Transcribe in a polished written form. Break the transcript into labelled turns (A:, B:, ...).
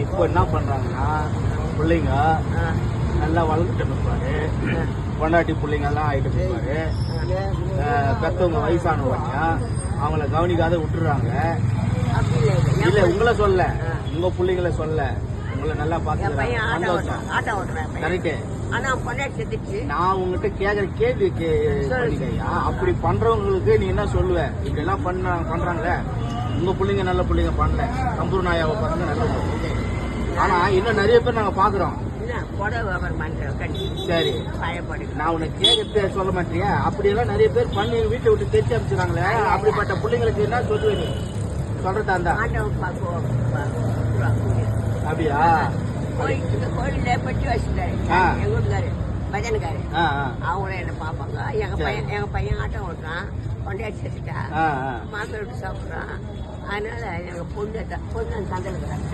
A: இப்போ என்ன பண்றாங்கன்னா பிள்ளைங்க நல்லா வளர்ந்துட்டு இருப்பாரு, பொண்டாட்டி பிள்ளைங்க எல்லாம் ஆயிட்டு இருப்பாரு, பெத்தவங்க வயசானவங்க அவங்கள கவனிக்காத விட்டுறாங்க. இல்ல உங்களை சொல்ல, உங்க பிள்ளைங்கள சொல்ல, உங்களை நல்லா பாத்துக்கிறாங்க. சந்தோஷம், கரெக்ட். நான் உங்ககிட்ட கேக்குற கேள்வி பண்ணிக்கையா, அப்படி பண்றவங்களுக்கு நீ என்ன சொல்லுவ? இப்படி எல்லாம் பண்றாங்களே, உங்க பிள்ளைங்க நல்ல பிள்ளைங்க பண்ணல, கம்பூர் நாயாவை பசங்க நல்ல பிள்ளைங்க. ஆனா இன்னும் நிறைய பேர் நாங்க பாக்குறோம். சரி, நான் உனக்கு கேட்க சொல்ல மாட்டியா? அப்படி எல்லாம் நிறைய பேர் பண்ணி வீட்டை விட்டு தெரிச்சு அனுப்பிச்சுறாங்களே, அப்படிப்பட்ட பிள்ளைங்களுக்கு என்ன சொல்லுவேன் நீ? சொல்றதா இருந்தா அப்படியா?
B: கோயில பற்றி வச்சுட்டாரு எங்க வீட்டுக்காரு பஜனுக்காரு, அவங்களும் என்ன பாப்பாங்க. எங்க பையன் ஆட்டம் ஓட்டுறான், கொண்டாடி சேர்த்துட்டா, மாசம் விட்டு சாப்பிடுறான். அதனால எங்க பொண்ணு தந்தலுக்குறான்.